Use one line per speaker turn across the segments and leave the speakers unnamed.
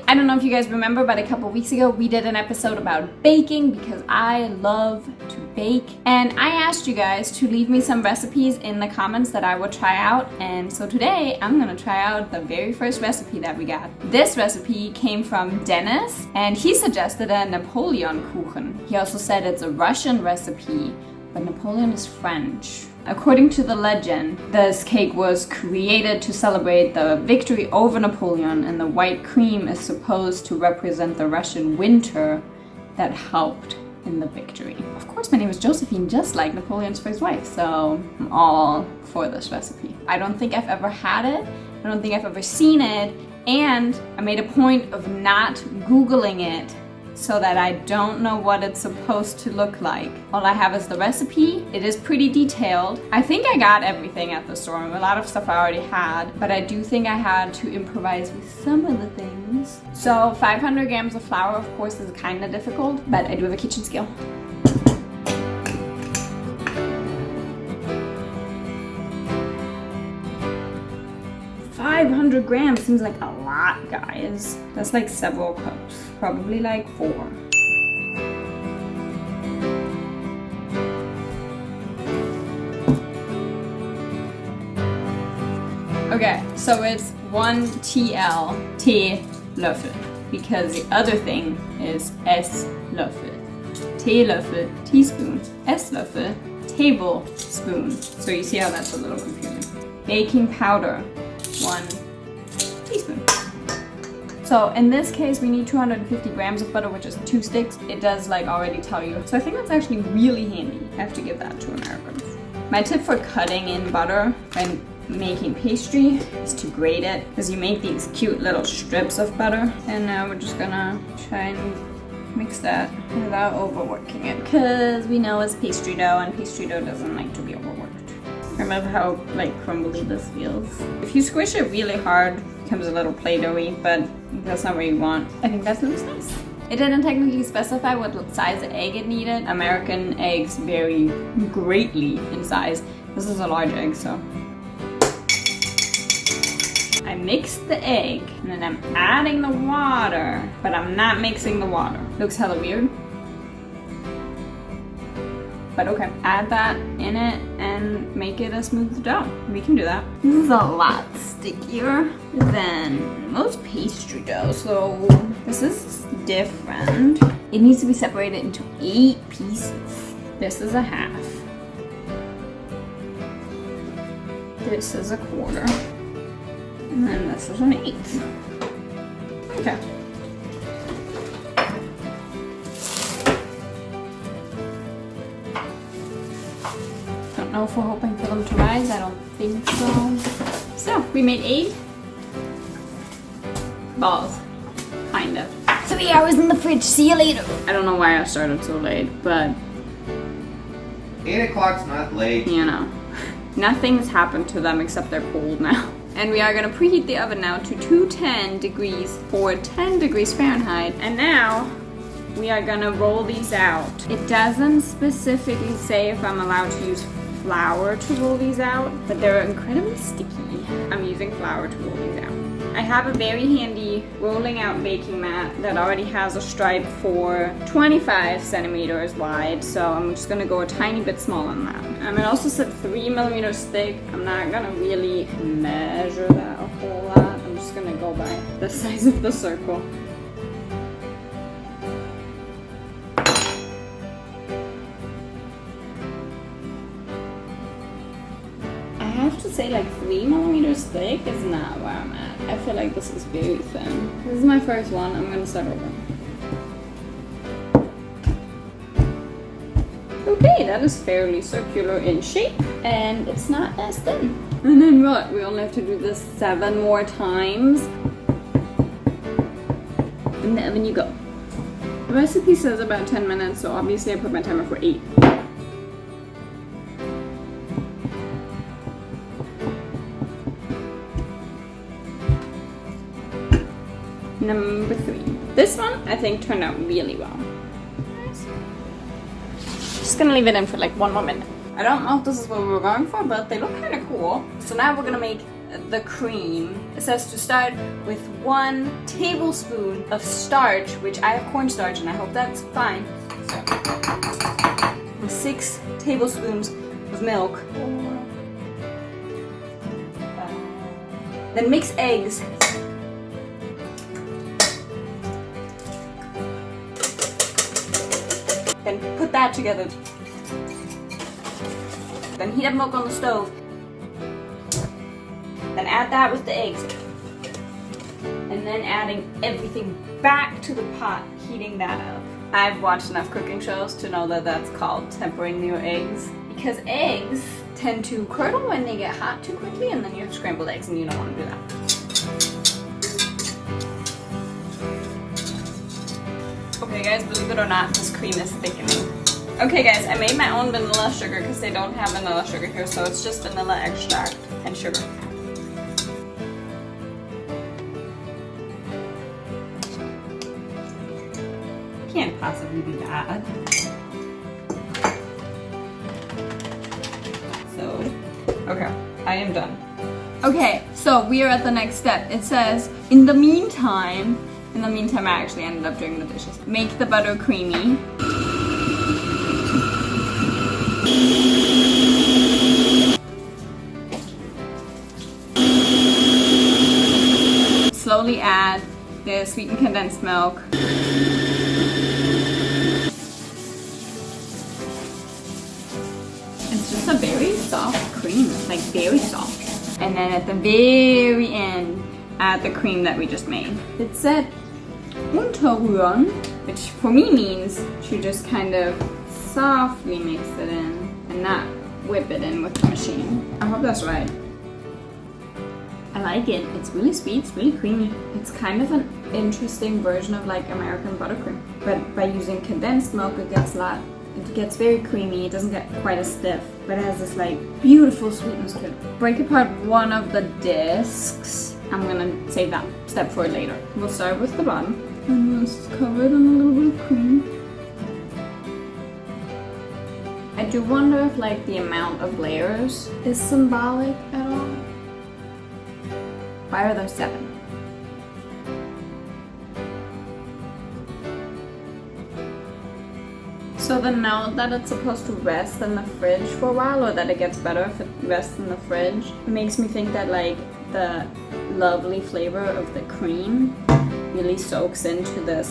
I don't know if you guys remember, but a couple weeks ago we did an episode about baking because I love to bake. And I asked you guys to leave me some recipes in the comments that I would try out. And so today I'm gonna try out the very first recipe that we got. This recipe came from Dennis and he suggested a Napoleon Kuchen. He also said it's a Russian recipe, but Napoleon is French. According to the legend, this cake was created to celebrate the victory over Napoleon, and the white cream is supposed to represent the Russian winter that helped in the victory. Of course, my name is Josephine, just like Napoleon's first wife, so I'm all for this recipe. I don't think I've ever had it, I don't think I've ever seen it, and I made a point of not Googling it so that I don't know what it's supposed to look like. All I have is the recipe. It is pretty detailed. I think I got everything at the store. A lot of stuff I already had, but I do think I had to improvise with some of the things. So 500 grams of flour, of course, is kind of difficult, but I do have a kitchen scale. $500 grams seems like a lot, guys. That's like several cups, probably like 4. Okay, so it's 1 TL, Teelöffel, because the other thing is Esslöffel. Teelöffel, teaspoon, Esslöffel, tablespoon. So you see how that's a little confusing. Baking powder, 1 teaspoon. So in this case we need 250 grams of butter, which is 2 sticks. It does like already tell you. So I think that's actually really handy. I have to give that to Americans. My tip for cutting in butter when making pastry is to grate it, because you make these cute little strips of butter. And now we're just gonna try and mix that without overworking it, because we know it's pastry dough and pastry dough doesn't like to be overworked. I love how like crumbly this feels. If you squish it really hard, it becomes a little Play-Doh-y, but that's not what you want. I think that looks nice. It didn't technically specify what size egg it needed. American eggs vary greatly in size. This is a large egg, so. I mixed the egg, and then I'm adding the water, but I'm not mixing the water. Looks hella weird. But okay, add that in it and make it a smooth dough. We can do that. This is a lot stickier than most pastry dough, so this is different. It needs to be separated into 8 pieces. This is a half. This is a quarter. And then this is an 1/8. Okay. Don't know if we're hoping for them to rise. I don't think so. So we made 8 balls, kind of. 3 hours in the fridge. See you later. I don't know why I started so late, but
8 o'clock's not late.
you know, nothing's happened to them except they're cold now. And we are gonna preheat the oven now to 210 degrees for 10 degrees Fahrenheit. And now we are gonna roll these out. It doesn't specifically say if I'm allowed to use flour to roll these out, but they're incredibly sticky. I'm using flour to roll these out. I have a very handy rolling out baking mat that already has a stripe for 25 centimeters wide, so I'm just gonna go a tiny bit smaller than that. It also said 3 millimeters thick. I'm not gonna really measure that a whole lot. I'm just gonna go by the size of the circle. I have to say, like, 3 millimeters thick is not where I'm at. I feel like this is very thin. This is my first one. I'm gonna start over. Okay, that is fairly circular in shape, and it's not as thin. And then what? We only have to do this 7 more times. In the oven you go. The recipe says about 10 minutes, so obviously I put my timer for 8. Number 3. This one I think turned out really well. Just gonna leave it in for like 1 more minute. I don't know if this is what we were going for, but they look kind of cool. So now we're gonna make the cream. It says to start with 1 tablespoon of starch, which I have cornstarch and I hope that's fine. So, 6 tablespoons of milk. Then mix eggs. Then put that together. Then heat up milk on the stove. Then add that with the eggs. And then adding everything back to the pot, heating that up. I've watched enough cooking shows to know that that's called tempering your eggs. Because eggs tend to curdle when they get hot too quickly, and then you have scrambled eggs and you don't want to do that. Okay guys, believe it or not, this cream is thickening. Okay guys, I made my own vanilla sugar because they don't have vanilla sugar here, so it's just vanilla extract and sugar. Can't possibly be bad. So, okay, I am done. Okay, so we are at the next step. It says, in the meantime, I actually ended up doing the dishes. Make the butter creamy. Slowly add the sweetened condensed milk. It's just a very soft cream. It's like very soft. And then at the very end, add the cream that we just made. It said unterrühren, which for me means to just kind of softly mix it in and not whip it in with the machine. I hope that's right. I like it. It's really sweet, it's really creamy. It's kind of an interesting version of like American buttercream. But by using condensed milk, it gets very creamy. It doesn't get quite as stiff, but it has this like beautiful sweetness to it. Break apart one of the discs. I'm gonna save that step for later. We'll start with the bottom. And we'll cover it in a little bit of cream. I do wonder if like the amount of layers is symbolic at all. Why are there 7? So the note that it's supposed to rest in the fridge for a while, or that it gets better if it rests in the fridge, makes me think that like the lovely flavor of the cream really soaks into the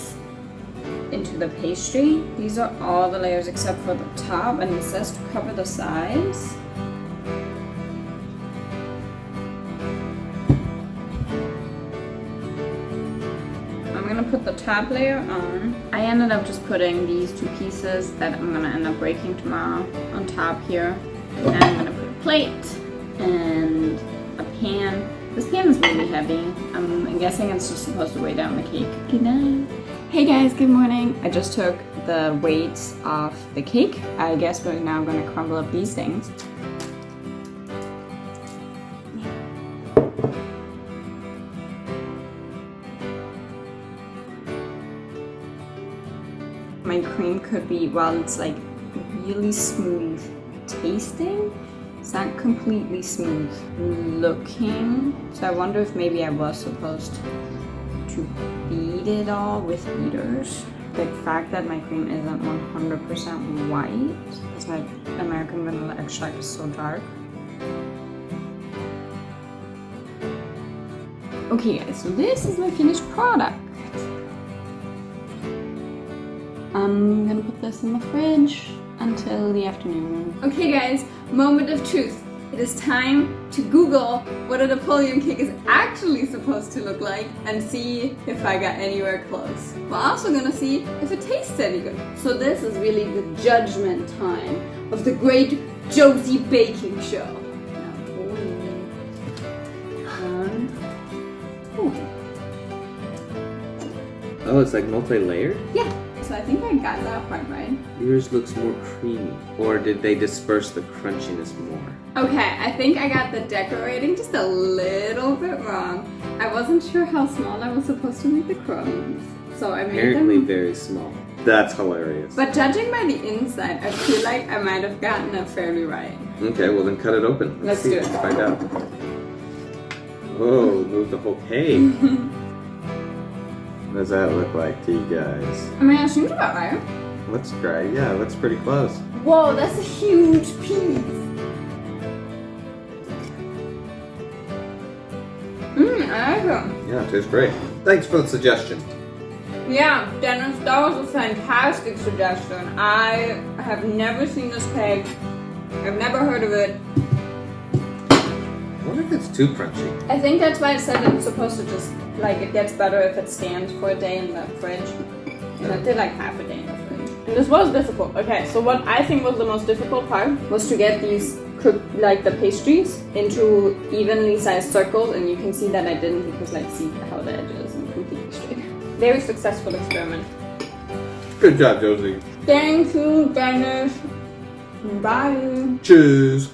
pastry. These are all the layers except for the top, and it says to cover the sides. I'm gonna put the top layer on. I ended up just putting these 2 pieces that I'm gonna end up breaking tomorrow on top here. And I'm gonna put a plate and a pan. This pan is really heavy. I'm guessing it's just supposed to weigh down the cake. Good night. Hey guys, good morning. I just took the weights off the cake. I guess we're now gonna crumble up these things. My cream could be, while it's like really smooth tasting, it's not completely smooth looking. So I wonder if maybe I was supposed to beat it all with beaters. The fact that my cream isn't 100% white, because my American vanilla extract is so dark. Okay guys, so this is my finished product. I'm gonna put this in the fridge until the afternoon. Okay guys, moment of truth. It is time to Google what a Napoleon cake is actually supposed to look like and see if I got anywhere close. We're also gonna see if it tastes any good. So this is really the judgment time of the great Josie baking show.
Oh, it's like multi-layered?
Yeah. So I think I got that part right.
Yours looks more creamy. Or did they disperse the crunchiness more?
Okay, I think I got the decorating just a little bit wrong. I wasn't sure how small I was supposed to make the crumbs. So I made
Apparently
them
very small. That's hilarious.
But judging by the inside, I feel like I might have gotten it fairly right.
Okay, well then cut it open.
Let's do it.
Find out. Whoa, move the whole cake. What does that look like to you guys?
I mean, it seems about right.
Looks great. Yeah, it looks pretty close.
Whoa, that's a huge piece. I like it.
Yeah, it tastes great. Thanks for the suggestion.
Yeah, Dennis, that was a fantastic suggestion. I have never seen this cake. I've never heard of it.
I wonder if it's too crunchy.
I think that's why I said it's supposed to just, like, it gets better if it stands for a day in the fridge. And it did like half a day in the fridge. And this was difficult. Okay, so what I think was the most difficult part was to get these like the pastries into evenly sized circles, and you can see that I didn't because like see how the edge is and completely straight. Very successful experiment.
Good job, Josie.
Thank you, Dennis. Bye.
Cheers.